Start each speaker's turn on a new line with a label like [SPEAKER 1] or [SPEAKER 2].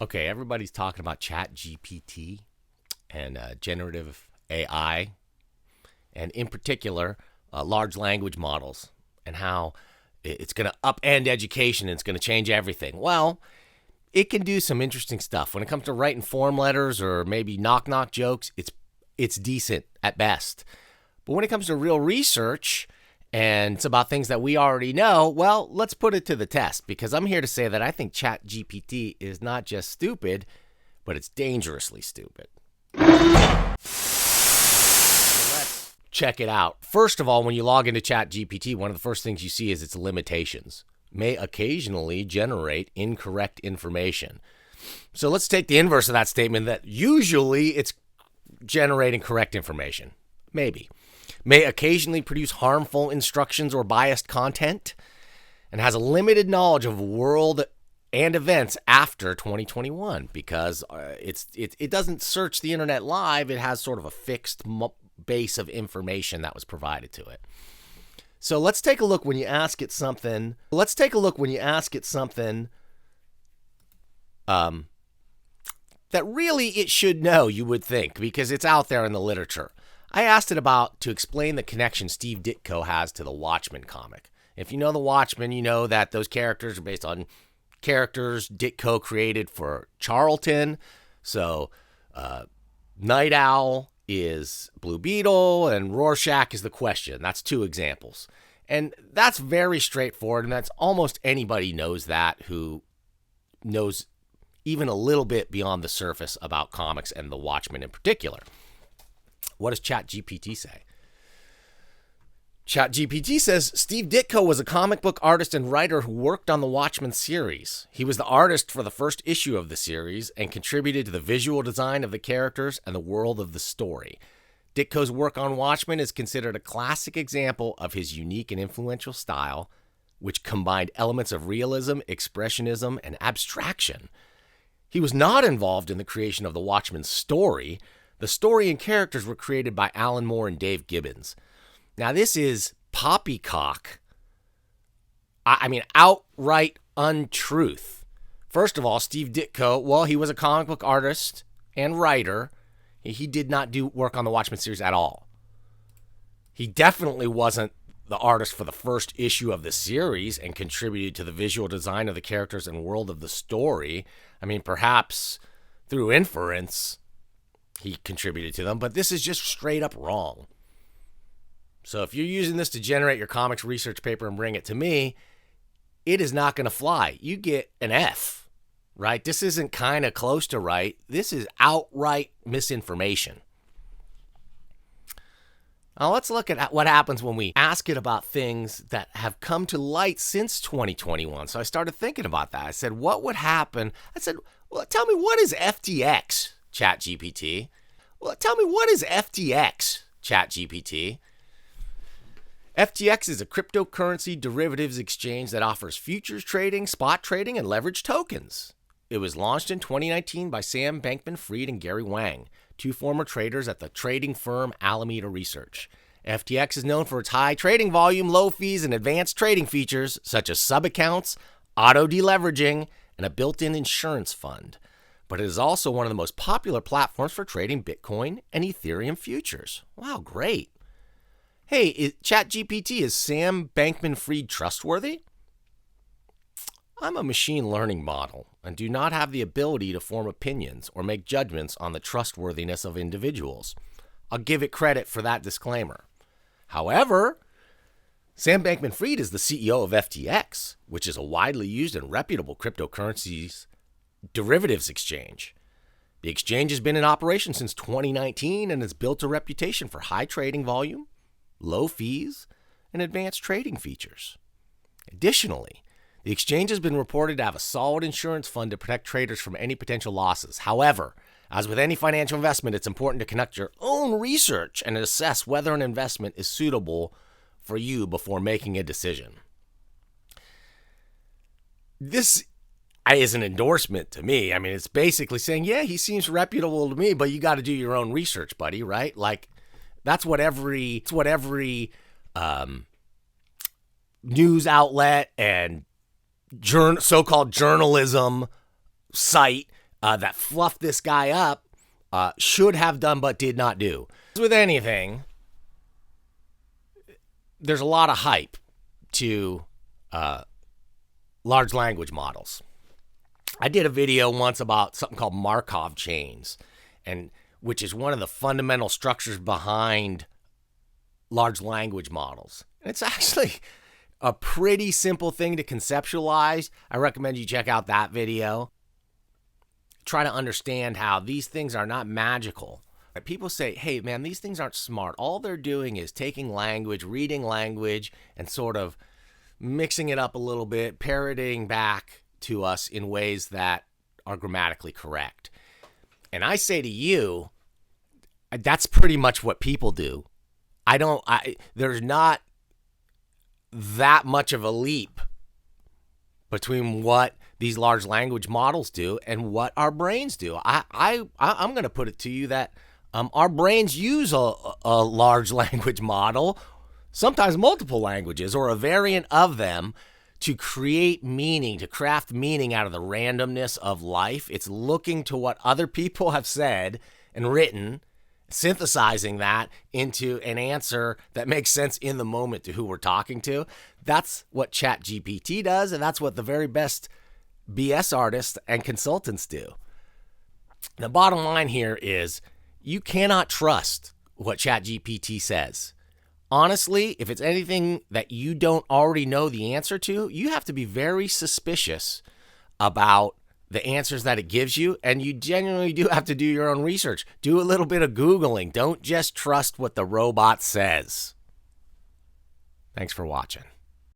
[SPEAKER 1] Okay, everybody's talking about ChatGPT and generative AI, and in particular, large language models, and how it's going to upend education and it's going to change everything. Well, it can do some interesting stuff. When it comes to writing form letters or maybe knock-knock jokes, it's decent at best. But when it comes to real research and it's about things that we already know, well, let's put it to the test, because I'm here to say that I think ChatGPT is not just stupid, but it's dangerously stupid. So let's check it out. First of all, when you log into ChatGPT, one of the first things you see is its limitations. May occasionally generate incorrect information. So let's take the inverse of that statement, that usually it's generating correct information. Maybe. May occasionally produce harmful instructions or biased content, and has a limited knowledge of world and events after 2021, because it doesn't search the internet live. It has sort of a fixed base of information that was provided to it. So let's take a look when you ask it something. That really it should know, you would think, because it's out there in the literature. I asked it to explain the connection Steve Ditko has to the Watchman comic. If you know the Watchmen, you know that those characters are based on characters Ditko created for Charlton. So Night Owl is Blue Beetle and Rorschach is the Question. That's two examples. And that's very straightforward, and that's almost anybody knows that who knows even a little bit beyond the surface about comics and the Watchmen in particular. What does ChatGPT say? ChatGPT says Steve Ditko was a comic book artist and writer who worked on the Watchmen series. He was the artist for the first issue of the series and contributed to the visual design of the characters and the world of the story. Ditko's work on Watchmen is considered a classic example of his unique and influential style, which combined elements of realism, expressionism, and abstraction. He was not involved in the creation of the Watchmen story. The story and characters were created by Alan Moore and Dave Gibbons. Now, this is poppycock. I mean, outright untruth. First of all, Steve Ditko, well, he was a comic book artist and writer. He did not do work on the Watchmen series at all. He definitely wasn't the artist for the first issue of the series and contributed to the visual design of the characters and world of the story. I mean, perhaps through inference, he contributed to them, but this is just straight up wrong. So if you're using this to generate your comics research paper and bring it to me, it is not going to fly. You get an F, right? This isn't kind of close to right. This is outright misinformation. Now let's look at what happens when we ask it about things that have come to light since 2021. So I started thinking about that. I said, what would happen? I said, well, tell me, what is FTX, ChatGPT? Well, tell me, what is FTX, ChatGPT? FTX is a cryptocurrency derivatives exchange that offers futures trading, spot trading, and leveraged tokens. It was launched in 2019 by Sam Bankman-Fried and Gary Wang, two former traders at the trading firm Alameda Research. FTX is known for its high trading volume, low fees, and advanced trading features such as sub-accounts, auto-deleveraging, and a built-in insurance fund. But it is also one of the most popular platforms for trading Bitcoin and Ethereum futures. Wow, great. Hey, ChatGPT, is Sam Bankman-Fried trustworthy? I'm a machine learning model and do not have the ability to form opinions or make judgments on the trustworthiness of individuals. I'll give it credit for that disclaimer. However, Sam Bankman-Fried is the CEO of FTX, which is a widely used and reputable cryptocurrencies derivatives exchange. The exchange has been in operation since 2019 and has built a reputation for high trading volume, low fees, and advanced trading features. Additionally, the exchange has been reported to have a solid insurance fund to protect traders from any potential losses. However, as with any financial investment, it's important to conduct your own research and assess whether an investment is suitable for you before making a decision. This is an endorsement to me. I mean, it's basically saying, yeah, he seems reputable to me, but you got to do your own research, buddy, right? Like, that's what every news outlet and so-called journalism site that fluffed this guy up should have done but did not do. With anything, there's a lot of hype to large language models. I did a video once about something called Markov chains, and which is one of the fundamental structures behind large language models. And it's actually a pretty simple thing to conceptualize. I recommend you check out that video. Try to understand how these things are not magical. People say, hey, man, these things aren't smart. All they're doing is taking language, reading language, and sort of mixing it up a little bit, parroting back to us in ways that are grammatically correct. And I say to you, that's pretty much what people do. There's not that much of a leap between what these large language models do and what our brains do. I'm going to put it to you that our brains use a large language model, sometimes multiple languages or a variant of them, to create meaning, to craft meaning out of the randomness of life. It's looking to what other people have said and written, synthesizing that into an answer that makes sense in the moment to who we're talking to. That's what ChatGPT does, and that's what the very best BS artists and consultants do. The bottom line here is you cannot trust what ChatGPT says. Honestly, if it's anything that you don't already know the answer to, you have to be very suspicious about the answers that it gives you, and you genuinely do have to do your own research. Do a little bit of Googling. Don't just trust what the robot says. Thanks for watching.